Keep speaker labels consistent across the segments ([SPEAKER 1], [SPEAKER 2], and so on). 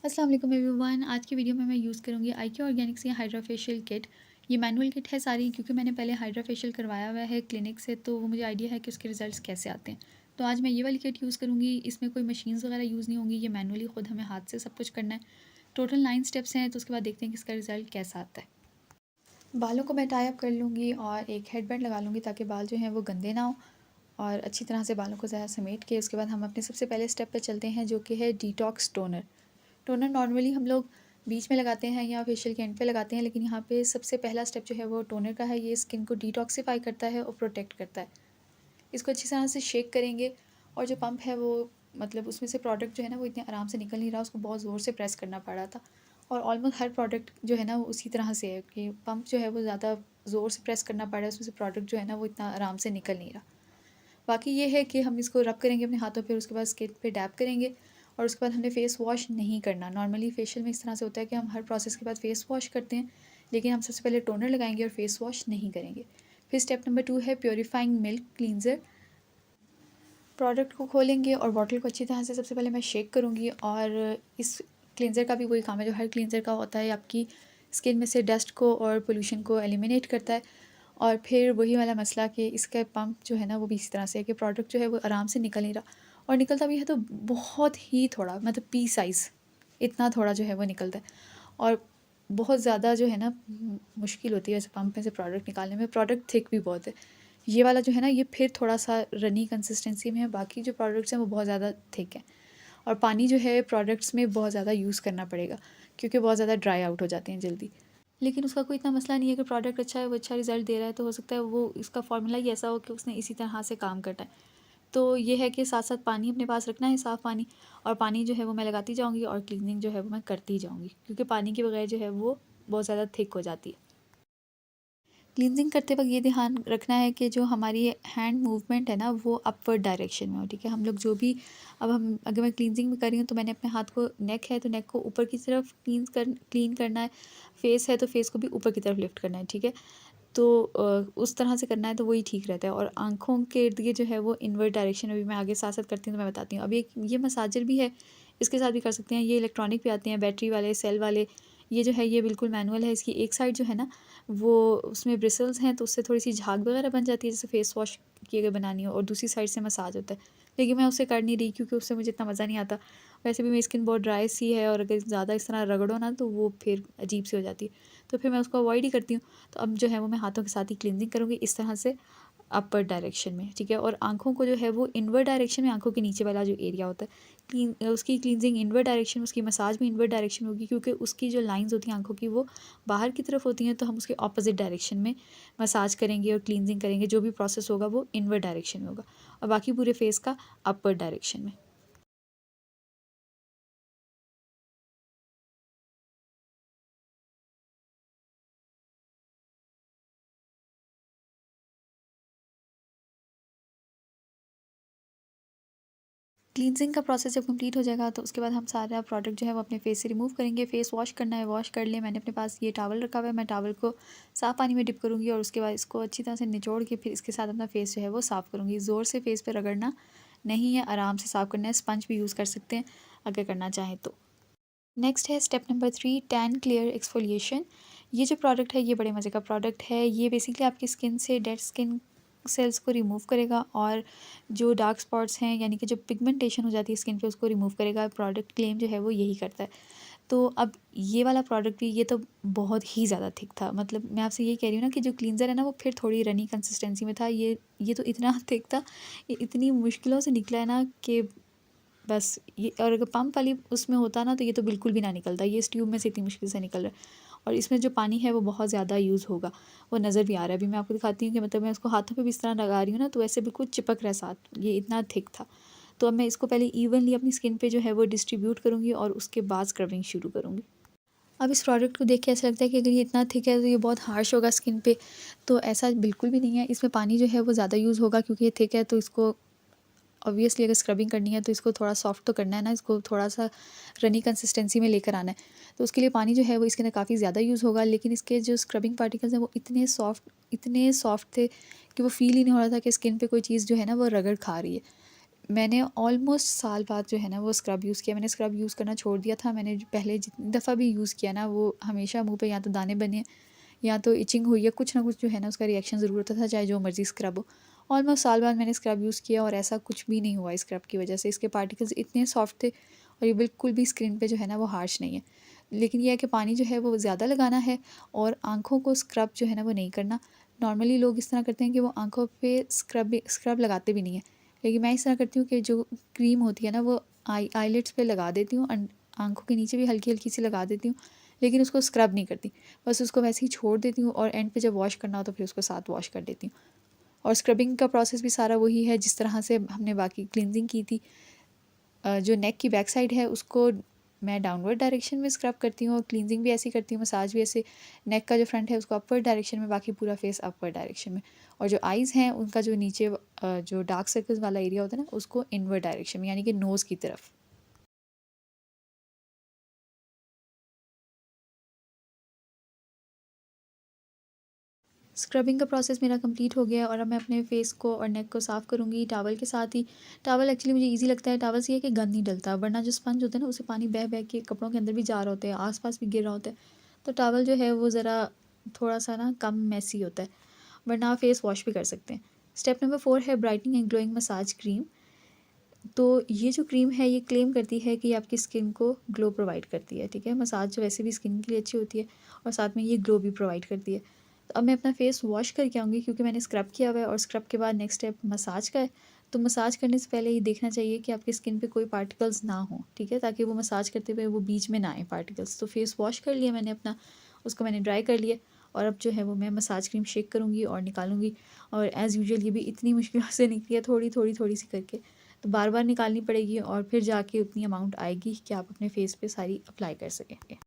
[SPEAKER 1] अस्सलाम वालेकुम एवरीवन। आज की वीडियो में मैं यूज़ करूँगी आईक्यू ऑर्गेनिक्स की हाइड्रा फेशियल किट। ये मैनुअल किट है सारी, क्योंकि मैंने पहले हाइड्रा फेशियल करवाया हुआ है क्लिनिक से, तो वो मुझे आइडिया है कि उसके रिजल्ट्स कैसे आते हैं। तो आज मैं ये वाली किट यूज़ करूँगी। इसमें कोई मशीन्स वगैरह यूज़ नहीं होंगी, ये मैनुअली खुद हमें हाथ से सब कुछ करना है। टोटल 9 स्टेप्स हैं, तो उसके बाद देखते हैं कि इसका रिज़ल्ट कैसा आता है। बालों को मैं टाई अप कर लूँगी और एक हेडबैंड लगा लूँगी ताकि बाल जो हैं वो गंदे ना हो, और अच्छी तरह से बालों को ज़रा समेट के उसके बाद हम अपने सबसे पहले स्टेप पे चलते हैं, जो कि है डिटॉक्स टोनर। टोनर नॉर्मली हम लोग बीच में लगाते हैं या फेशियल के एंड पे लगाते हैं, लेकिन यहाँ पे सबसे पहला स्टेप जो है वो टोनर का है। ये स्किन को डिटॉक्सिफाई करता है और प्रोटेक्ट करता है। इसको अच्छी तरह से शेक करेंगे, और जो पंप है वो मतलब उसमें से प्रोडक्ट जो है ना वो इतने आराम से निकल नहीं रहा, उसको बहुत ज़ोर से प्रेस करना पड़ रहा था। और ऑलमोस्ट हर प्रोडक्ट जो है ना वो उसी तरह से है कि पंप जो है वो ज़्यादा ज़ोर से प्रेस करना पड़ रहा है, उसमें से प्रोडक्ट जो है ना वो इतना आराम से निकल नहीं रहा। बाकी ये है कि हम इसको रब करेंगे अपने हाथों पे, उसके बाद स्किन पे डैप करेंगे, और उसके बाद हमने फ़ेस वॉश नहीं करना। नॉर्मली फेशियल में इस तरह से होता है कि हम हर प्रोसेस के बाद फ़ेस वॉश करते हैं, लेकिन हम सबसे पहले टोनर लगाएंगे और फ़ेस वॉश नहीं करेंगे। फिर स्टेप नंबर 2 है प्योरीफाइंग मिल्क क्लींजर। प्रोडक्ट को खोलेंगे और बॉटल को अच्छी तरह से सबसे पहले मैं शेक करूँगी, और इस क्लींजर का भी वही काम है जो हर क्लींजर का होता है, आपकी स्किन में से डस्ट को और पोल्यूशन को एलिमिनेट करता है। और फिर वही वाला मसला कि इसका पंप जो है ना वो भी इसी तरह से है कि प्रोडक्ट जो है वो आराम से निकल नहीं रहा, और निकलता भी है तो बहुत ही थोड़ा, मतलब पी साइज़ इतना थोड़ा जो है वो निकलता है। और बहुत ज़्यादा जो है ना मुश्किल होती है वैसे पंप में से प्रोडक्ट निकालने में। प्रोडक्ट थिक भी बहुत है। ये वाला जो है ना ये फिर थोड़ा सा रनी कंसिस्टेंसी में है, बाकी जो प्रोडक्ट्स हैं वो बहुत ज़्यादा थिक है। और पानी जो है प्रोडक्ट्स में बहुत ज़्यादा यूज़ करना पड़ेगा, क्योंकि बहुत ज़्यादा ड्राई आउट हो जाते हैं जल्दी। लेकिन उसका कोई इतना मसला नहीं है कि प्रोडक्ट अच्छा है, वो अच्छा रिज़ल्ट दे रहा है, तो हो सकता है वो इसका फ़ॉर्मूला ही ऐसा हो कि उसने इसी तरह से काम करना है। तो ये है कि साथ साथ पानी अपने पास रखना है, साफ़ पानी। और पानी जो है वो मैं लगाती जाऊँगी, और क्लीनिंग जो है वो मैं करती जाऊँगी, क्योंकि पानी के बगैर जो है वो बहुत ज़्यादा थिक हो जाती है। क्लींजिंग करते वक्त ये ध्यान रखना है कि जो हमारी हैंड मूवमेंट है ना वो अपवर्ड डायरेक्शन में हो, ठीक है। हम लोग जो भी, अब हम अगर मैं क्लींजिंग में कर रही हूँ तो मैंने अपने हाथ को, नेक है तो नेक को ऊपर की तरफ क्लीन करना है, फेस है तो फेस को भी ऊपर की तरफ लिफ्ट करना है, ठीक है। तो उस तरह से करना है तो वही ठीक रहता है। और आँखों के इर्द-गिर्द जो है वो इनवर्ट डायरेक्शन में भी मैं आगे साथ-साथ करती हूँ, तो मैं बताती हूँ। अब एक ये मसाजर भी है, इसके साथ भी कर सकते हैं। ये इलेक्ट्रॉनिक भी आते हैं, बैटरी वाले, सेल वाले। ये जो है ये बिल्कुल मैनुअल है। इसकी एक साइड जो है ना वो उसमें ब्रिसल्स हैं, तो उससे थोड़ी-सी झाग वगैरह बन जाती है, जैसे फेस वॉश की अगर बनानी हो, और दूसरी साइड से मसाज होता है। लेकिन मैं उससे कर नहीं रही, क्योंकि उससे मुझे इतना मज़ा नहीं आता। वैसे भी मेरी स्किन बहुत ड्राई सी है, और अगर ज़्यादा इस तरह रगड़ो ना तो वो फिर अजीब सी हो जाती है। तो फिर मैं उसको अवॉइड ही करती हूँ। तो अब जो है वो मैं हाथों के साथ ही क्लींजिंग करूँगी इस तरह से, अपर डायरेक्शन में, ठीक है। और आँखों को जो है वो इनवर्ट डायरेक्शन में, आँखों के नीचे वाला जो एरिया होता है, उसकी क्लींजिंग इनवर्ट डायरेक्शन में, उसकी मसाज भी इनवर्ट डायरेक्शन में होगी, क्योंकि उसकी जो लाइंस होती हैं आँखों की वो बाहर की तरफ होती हैं, तो हम उसके ऑपोजिट डायरेक्शन में मसाज करेंगे और क्लींजिंग करेंगे। जो भी प्रोसेस होगा वो इनवर्ट डायरेक्शन में होगा, और बाकी पूरे फेस का अपर डायरेक्शन में। क्लींजिंग का प्रोसेस जब कंप्लीट हो जाएगा तो उसके बाद हम सारा प्रोडक्ट जो है वो अपने फेस से रिमूव करेंगे। फेस वॉश करना है, वॉश कर ले। मैंने अपने पास ये टॉवल रखा हुआ है, मैं टॉवल को साफ़ पानी में डिप करूँगी, और उसके बाद इसको अच्छी तरह से निचोड़ के फिर इसके साथ अपना फेस जो है वो साफ़ करूँगी। ज़ोर से फेस पे रगड़ना नहीं है, आराम से साफ़ करना है। स्पंज भी यूज़ कर सकते हैं अगर करना चाहें तो। नेक्स्ट है step number 3, tan clear exfoliation. ये जो प्रोडक्ट है ये बड़े मज़े का प्रोडक्ट है। ये बेसिकली आपकी स्किन से डेड स्किन सेल्स को रिमूव करेगा, और जो डार्क स्पॉट्स हैं यानी कि जो पिगमेंटेशन हो जाती है स्किन पे उसको रिमूव करेगा। प्रोडक्ट क्लेम जो है वो यही करता है। तो अब ये वाला प्रोडक्ट भी, ये तो बहुत ही ज़्यादा थिक था। मतलब मैं आपसे ये कह रही हूँ ना कि जो क्लींजर है ना वो फिर थोड़ी रनी कंसिस्टेंसी में था, ये तो इतना थिक था। ये इतनी मुश्किलों से निकला है ना कि बस ये, और अगर पंप वाली उसमें होता ना तो ये तो बिल्कुल भी ना निकलता। ये इस ट्यूब में से इतनी मुश्किल से निकल रहा है, और इसमें जो पानी है वो बहुत ज़्यादा यूज़ होगा, वो नज़र भी आ रहा है। अभी मैं आपको दिखाती हूँ कि मतलब मैं उसको हाथों पे भी इस तरह लगा रही हूँ ना तो ऐसे बिल्कुल चिपक रहा है साथ, ये इतना थिक था। तो अब मैं इसको पहले इवनली अपनी स्किन पे जो है वो डिस्ट्रीब्यूट करूँगी, और उसके बाद स्क्रबिंग शुरू करूँगी। अब इस प्रोडक्ट को देख के ऐसा लगता है कि अगर ये इतना थिक है तो ये बहुत हार्श होगा स्किन पे, तो ऐसा बिल्कुल भी नहीं है। इसमें पानी जो है वो ज़्यादा यूज़ होगा, क्योंकि ये थिक है, तो इसको ऑब्वियसली अगर स्क्रबिंग करनी है तो इसको थोड़ा सॉफ्ट तो करना है ना, इसको थोड़ा सा रनी कंसिस्टेंसी में लेकर आना है। तो उसके लिए पानी जो है वो इसके अंदर काफ़ी ज़्यादा यूज़ होगा, लेकिन इसके जो स्क्रबिंग पार्टिकल्स हैं वो इतने सॉफ्ट थे कि वो फ़ील ही नहीं हो रहा था कि स्किन पे कोई चीज़ जो है ना वो रगड़ खा रही है। मैंने ऑलमोस्ट साल बाद जो है ना वो स्क्रब यूज़ किया। मैंने स्क्रब यूज़ करना छोड़ दिया था। मैंने पहले जितनी दफ़ा भी यूज़ किया ना, वो हमेशा मुँह पे या तो दाने बने या तो इचिंग हुई है, कुछ ना कुछ जो है ना उसका रिएक्शन ज़रूर होता था, चाहे जो मर्ज़ी स्क्रब हो। ऑलमोस्ट साल बाद मैंने स्क्रब यूज़ किया और ऐसा कुछ भी नहीं हुआ स्क्रब की वजह से। इसके पार्टिकल्स इतने सॉफ्ट थे और ये बिल्कुल भी स्किन पे जो है ना वो हार्श नहीं है। लेकिन ये है कि पानी जो है वो ज़्यादा लगाना है और आँखों को स्क्रब जो है ना वो नहीं करना। नॉर्मली लोग इस तरह करते हैं कि वो आँखों पे स्क्रब लगाते भी नहीं हैं। लेकिन मैं इस तरह करती हूँ कि जो क्रीम होती है ना वो आईलिड्स पे लगा देती हूँ, आँखों के नीचे भी हल्की-हल्की सी लगा देती हूँ, लेकिन उसको स्क्रब नहीं करती। बस उसको वैसे ही छोड़ देती हूँ और एंड पे जब वॉश करना हो तो फिर उसको साथ वॉश कर देती हूँ। और स्क्रबिंग का प्रोसेस भी सारा वही है जिस तरह से हमने बाकी क्लींजिंग की थी। जो नेक की बैक साइड है उसको मैं डाउनवर्ड डायरेक्शन में स्क्रब करती हूँ और क्लींजिंग भी ऐसी करती हूँ, मसाज भी ऐसे। नेक का जो फ्रंट है उसको अपवर्ड डायरेक्शन में, बाकी पूरा फेस अपवर्ड डायरेक्शन में। और जो आइज़ हैं उनका जो नीचे जो डार्क सर्कल्स वाला एरिया होता है ना उसको इनवर्ड डायरेक्शन में, यानी कि नोज़ की तरफ। स्क्रबिंग का प्रोसेस मेरा कंप्लीट हो गया और अब मैं अपने फेस को और नेक को साफ़ करूँगी टॉवल के साथ ही। टॉवल एक्चुअली मुझे ईज़ी लगता है, टॉवल से ये है कि गंद नहीं डलता, वरना जो स्पंज होता है ना उसे पानी बह बह के कपड़ों के अंदर भी जा रहा होता है, आस-पास भी गिर रहा होता है। तो टॉवल जो है वो ज़रा थोड़ा-सा ना कम मेसी होता है, वरना आप फेस वॉश भी कर सकते हैं। स्टेप नंबर 4 है brightening and glowing massage cream. तो ये जो क्रीम है ये क्लेम करती है कि आपकी स्किन को ग्लो प्रोवाइड करती है, ठीक है। मसाज जो वैसे भी स्किन के लिए अच्छी होती है और साथ में ये ग्लो भी प्रोवाइड करती है। तो अब मैं अपना फेस वॉश करके आऊँगी क्योंकि मैंने स्क्रब किया हुआ है और स्क्रब के बाद नेक्स्ट स्टेप मसाज का है। तो मसाज करने से पहले ये देखना चाहिए कि आपकी स्किन पे कोई पार्टिकल्स ना हो, ठीक है, ताकि वो मसाज करते हुए वो बीच में ना आए पार्टिकल्स। तो फेस वॉश कर लिया मैंने अपना, उसको मैंने ड्राई कर लिया और अब जो है वो मैं मसाज क्रीम शेक करूँगी और निकालूंगी। और एज़ यूजुअल ये भी इतनी मुश्किल से निकली है, थोड़ी थोड़ी थोड़ी सी करके, तो बार बार निकालनी पड़ेगी और फिर जाके उतनी अमाउंट आएगी कि आप अपने फेस पे सारी अप्लाई कर सकेंगे।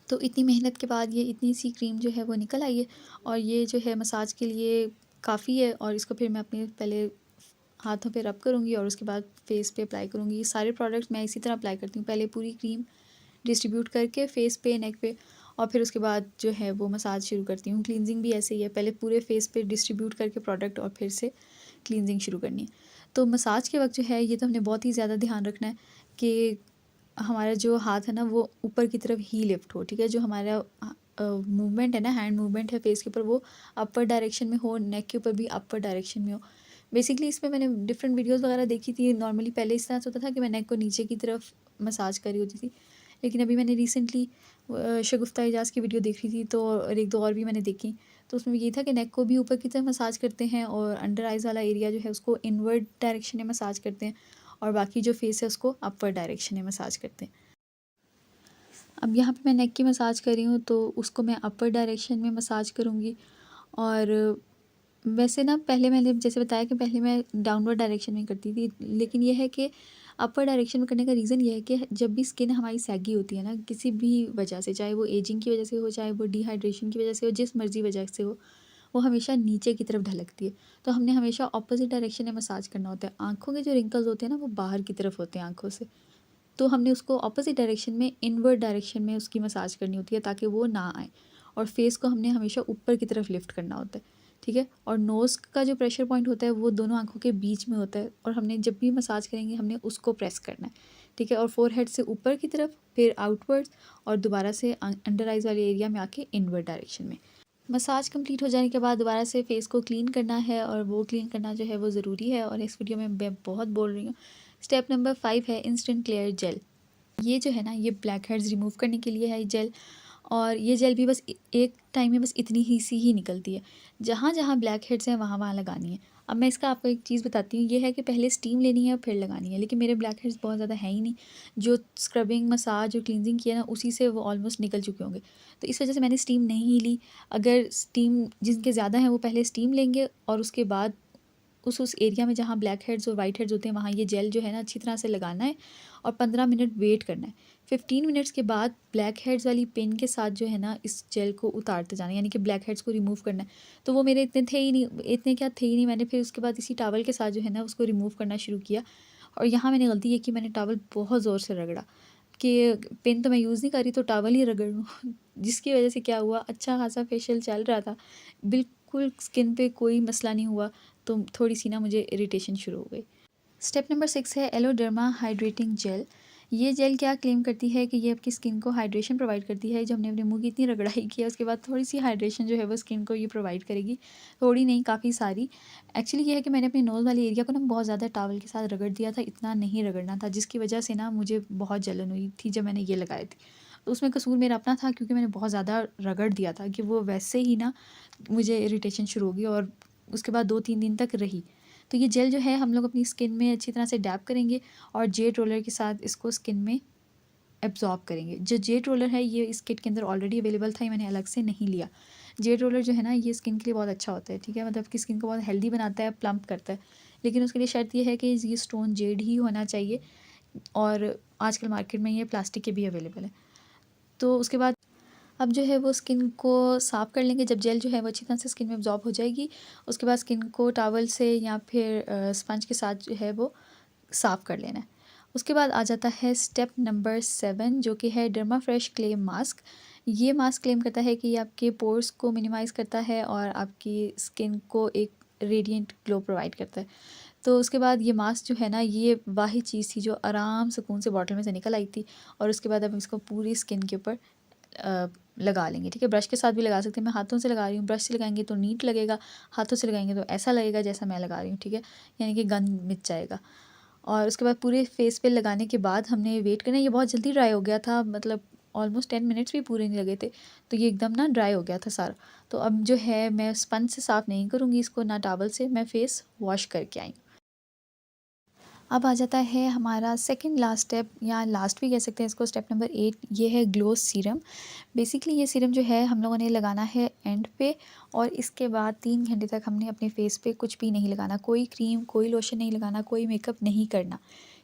[SPEAKER 1] तो इतनी मेहनत के बाद ये इतनी सी क्रीम जो है वो निकल आई है और ये जो है मसाज के लिए काफ़ी है। और इसको फिर मैं अपने पहले हाथों पे रब करूँगी और उसके बाद फेस पे अप्लाई करूँगी। ये सारे प्रोडक्ट्स मैं इसी तरह अप्लाई करती हूँ, पहले पूरी क्रीम डिस्ट्रीब्यूट करके फेस पे, नेक पे, और फिर उसके बाद जो है वो मसाज शुरू करती हूँ। क्लींजिंग भी ऐसे ही है, पहले पूरे फेस पे डिस्ट्रीब्यूट करके प्रोडक्ट और फिर से क्लींजिंग शुरू करनी है। तो मसाज के वक्त जो है ये तो हमने बहुत ही ज़्यादा ध्यान रखना है कि हमारा जो हाथ है ना वो ऊपर की तरफ ही लिफ्ट हो, ठीक है। जो हमारा मूवमेंट है ना, हैंड मूवमेंट है फेस के ऊपर, वो अपर डायरेक्शन में हो, नेक के ऊपर भी अपर डायरेक्शन में हो। बेसिकली इसमें मैंने डिफरेंट वीडियोस वगैरह देखी थी। नॉर्मली पहले इस तरह से होता था कि मैं नेक को नीचे की तरफ मसाज करी होती थी, लेकिन अभी मैंने रिसेंटली शगुफ्ता एजाज की वीडियो देखी थी, तो और एक दो और भी मैंने देखी। तो उसमें ये था कि नेक को भी ऊपर की तरफ मसाज करते हैं और अंडर आइज़ वाला एरिया जो है उसको इनवर्ड डायरेक्शन में मसाज करते हैं और बाकी जो फेस है उसको अपवर्ड डायरेक्शन में मसाज करते हैं। अब यहाँ पे मैं नेक की मसाज कर रही हूँ तो उसको मैं अपर डायरेक्शन में मसाज करूँगी। और वैसे ना पहले मैंने जैसे बताया कि पहले मैं डाउनवर्ड डायरेक्शन में करती थी, लेकिन ये है कि अपर डायरेक्शन में करने का रीज़न ये है कि जब भी स्किन हमारी सैगी होती है ना किसी भी वजह से, चाहे वो एजिंग की वजह से हो, चाहे वो डिहाइड्रेशन की वजह से हो, जिस मर्ज़ी वजह से हो, वो हमेशा नीचे की तरफ ढलकती है। तो हमने हमेशा ऑपोजिट डायरेक्शन में मसाज करना होता है। आँखों के जो रिंकल्स होते हैं ना वो बाहर की तरफ होते हैं आँखों से, तो हमने उसको ऑपोजिट डायरेक्शन में, इनवर्ड डायरेक्शन में उसकी मसाज करनी होती है ताकि वो ना आए। और फेस को हमने हमेशा ऊपर की तरफ लिफ्ट करना होता है, ठीक है। और नोज़ का जो प्रेशर पॉइंट होता है वो दोनों आँखों के बीच में होता है और हमने जब भी मसाज करेंगे हमने उसको प्रेस करना है, ठीक है। और फोरहेड से ऊपर की तरफ, फिर आउटवर्ड्स और दोबारा से अंडर आइज़ वाले एरिया में आके इनवर्ड डायरेक्शन में। मसाज कंप्लीट हो जाने के बाद दोबारा से फेस को क्लीन करना है और वो क्लीन करना जो है वो ज़रूरी है और इस वीडियो में मैं बहुत बोल रही हूँ। स्टेप नंबर 5 है इंस्टेंट क्लियर जेल। ये जो है ना ये ब्लैक हेड्स रिमूव करने के लिए है जेल। और ये जेल भी बस एक टाइम में बस इतनी ही सी ही निकलती है, जहाँ जहाँ ब्लैक हेड्स हैं वहाँ वहाँ लगानी है। अब मैं इसका आपको एक चीज़ बताती हूँ, ये है कि पहले स्टीम लेनी है और फिर लगानी है, लेकिन मेरे ब्लैक हेड्स बहुत ज़्यादा है ही नहीं। जो स्क्रबिंग, मसाज और क्लींजिंग किया ना उसी से वो ऑलमोस्ट निकल चुके होंगे, तो इस वजह से मैंने स्टीम नहीं ली। अगर स्टीम जिनके ज़्यादा हैं वो पहले स्टीम लेंगे और उसके बाद उस एरिया में जहाँ ब्लैक हेड्स और वाइट हेड्स होते हैं वहाँ ये जेल जो है ना अच्छी तरह से लगाना है और 15 मिनट वेट करना है। 15 मिनट्स के बाद ब्लैक हेड्स वाली पेन के साथ जो है ना इस जेल को उतारते जाना है, यानी कि ब्लैक हेड्स को रिमूव करना है। तो वो मेरे इतने थे ही नहीं, इतने क्या थे ही नहीं। मैंने फिर उसके बाद इसी टावल के साथ जो है ना उसको रिमूव करना शुरू किया। और यहाँ मैंने गलती ये की, मैंने टावल बहुत ज़ोर से रगड़ा कि पेन तो मैं यूज़ नहीं कर रही तो टावल ही रगड़ लूँ जिसकी वजह से क्या हुआ, अच्छा खासा फेशियल चल रहा था, बिल्कुल स्किन पे कोई मसला नहीं हुआ। तो थोड़ी सी ना मुझे इरिटेशन शुरू हो गई। स्टेप नंबर 6 है एलोडर्मा हाइड्रेटिंग जेल। ये जेल क्या क्लेम करती है कि ये आपकी स्किन को हाइड्रेशन प्रोवाइड करती है। जो हमने अपने मुंह की इतनी रगड़ाई की है उसके बाद थोड़ी सी हाइड्रेशन जो है वो स्किन को ये प्रोवाइड करेगी, थोड़ी नहीं काफ़ी सारी। एक्चुअली ये है कि मैंने अपने नोज़ वाले एरिया को ना बहुत ज़्यादा टॉवल के साथ रगड़ दिया था, इतना नहीं रगड़ना था, जिसकी वजह से ना मुझे बहुत जलन हुई थी जब मैंने ये लगाए थे। तो उसमें कसूर मेरा अपना था क्योंकि मैंने बहुत ज़्यादा रगड़ दिया था कि वो वैसे ही ना मुझे इरिटेशन शुरू होगी और उसके बाद 2-3 दिन तक रही। तो ये जेल जो है हम लोग अपनी स्किन में अच्छी तरह से डैप करेंगे और जेट रोलर के साथ इसको स्किन में एब्जॉर्ब करेंगे। जो जेट रोलर है ये इस किट के अंदर ऑलरेडी अवेलेबल था, ये मैंने अलग से नहीं लिया। जेट रोलर जो है ना ये स्किन के लिए बहुत अच्छा होता है, ठीक है, मतलब कि स्किन को बहुत हेल्दी बनाता है, प्लम्प करता है। लेकिन उसके लिए शर्त ये है कि ये स्टोन जेड ही होना चाहिए और आजकल मार्केट में ये प्लास्टिक के भी अवेलेबल है। तो उसके बाद अब जो है वो स्किन को साफ़ कर लेंगे। जब जेल जो है वो अच्छी तरह से स्किन में एब्जॉर्ब हो जाएगी उसके बाद स्किन को टॉवल से या फिर स्पंज के साथ जो है वो साफ़ कर लेना है। उसके बाद आ जाता है स्टेप नंबर 7 जो कि है डर्मा फ्रेश क्ले मास्क। ये मास्क क्लेम करता है कि ये आपके पोर्स को मिनिमाइज़ करता है और आपकी स्किन को एक रेडिएंट ग्लो प्रोवाइड करता है। तो उसके बाद ये मास्क जो है ना ये वाही चीज़ थी जो आराम सुकून से बॉटल में से निकल आई थी और उसके बाद अब इसको पूरी स्किन के ऊपर लगा लेंगे, ठीक है। ब्रश के साथ भी लगा सकते हैं, मैं हाथों से लगा रही हूँ। ब्रश से लगाएंगे तो नीट लगेगा, हाथों से लगाएंगे तो ऐसा लगेगा जैसा मैं लगा रही हूँ, ठीक है, यानी कि गंद मिट जाएगा। और उसके बाद पूरे फेस पे लगाने के बाद हमने वेट करना, ये बहुत जल्दी ड्राई हो गया था, मतलब ऑलमोस्ट 10 मिनट्स भी पूरे नहीं लगे थे, तो ये एकदम ना ड्राई हो गया था सारा। तो अब जो है मैं स्पंज से साफ़ नहीं करूँगी इसको, ना टॉवल से, मैं फ़ेस वॉश करके आई। अब आ जाता है हमारा सेकंड लास्ट स्टेप, या लास्ट भी कह सकते हैं इसको, स्टेप नंबर 8, ये है ग्लो सीरम। बेसिकली ये सीरम जो है हम लोगों ने लगाना है एंड पे और इसके बाद 3 घंटे तक हमने अपने फेस पे कुछ भी नहीं लगाना, कोई क्रीम, कोई लोशन नहीं लगाना, कोई मेकअप नहीं करना,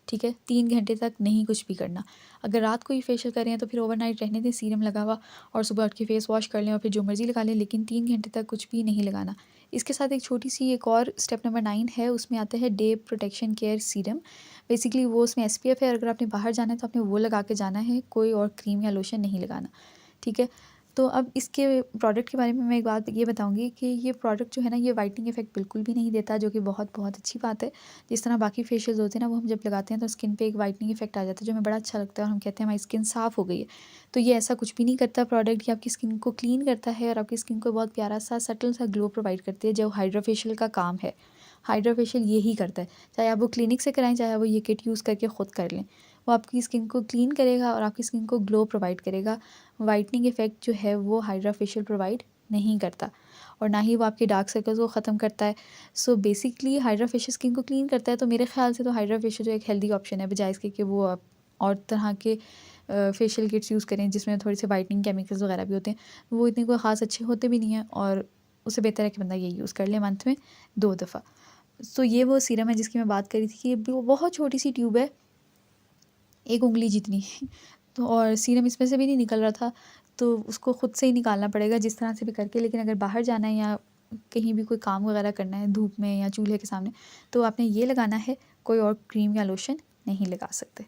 [SPEAKER 1] ठीक है। 3 घंटे तक नहीं कुछ भी करना। अगर रात को ही फेशियल कर रहे हैं तो फिर ओवरनाइट रहने दें सीरम लगा हुआ और सुबह उठ के फेस वॉश कर लें और फिर जो मर्ज़ी लगा लें, लेकिन 3 घंटे तक कुछ भी नहीं लगाना। इसके साथ एक छोटी सी एक और स्टेप नंबर 9 है, उसमें आता है day protection care serum. Basically वो उसमें SPF है, अगर आपने बाहर जाना है तो आपने वो लगा के जाना है, कोई और क्रीम या लोशन नहीं लगाना, ठीक है। तो अब इसके प्रोडक्ट के बारे में मैं एक बात ये बताऊंगी कि ये प्रोडक्ट जो है ना ये वाइटनिंग इफेक्ट बिल्कुल भी नहीं देता, जो कि बहुत बहुत अच्छी बात है। जिस तरह बाकी फेशियल्स होते हैं ना वो हम जब लगाते हैं तो स्किन पे एक वाइटनिंग इफेक्ट आ जाता है जो हमें बड़ा अच्छा लगता है और हम कहते हैं हमारी स्किन साफ़ हो गई है। तो ये ऐसा कुछ भी नहीं करता प्रोडक्ट, ये आपकी स्किन को क्लीन करता है और आपकी स्किन को बहुत प्यारा सा सटल सा ग्लो प्रोवाइड करती है, जो हाइड्रा फेशियल का काम है। हाइड्रा फेशियल यही करता है, चाहे आप वो क्लिनिक से कराएं चाहे वो ये किट यूज़ करके ख़ुद कर लें, वो आपकी स्किन को क्लीन करेगा और आपकी स्किन को ग्लो प्रोवाइड करेगा। वाइटनिंग इफ़ेक्ट जो है वो हाइड्रा फेशियल प्रोवाइड नहीं करता और ना ही वो आपके डार्क सर्कल्स को ख़त्म करता है। So basically hydra facial skin को क्लीन करता है, तो मेरे ख्याल से तो हाइड्रा फेशियल जो एक हेल्दी ऑप्शन है, बजाय इसके कि वो आप और तरह के फेशियल किट्स यूज़ करें जिसमें थोड़ी सी वाइटनिंग केमिकल्स वगैरह भी होते हैं, वो इतने कोई ख़ास अच्छे होते भी नहीं हैं और उससे बेहतर है कि बंदा ये यूज़ कर ले मंथ में 2 दफ़ा। सो ये वो सीरम है जिसकी मैं बात करी थी कि वो बहुत छोटी सी ट्यूब है, एक उंगली जितनी तो और सीरम इसमें से भी नहीं निकल रहा था, तो उसको ख़ुद से ही निकालना पड़ेगा जिस तरह से भी करके। लेकिन अगर बाहर जाना है या कहीं भी कोई काम वगैरह करना है धूप में या चूल्हे के सामने, तो आपने ये लगाना है, कोई और क्रीम या लोशन नहीं लगा सकते।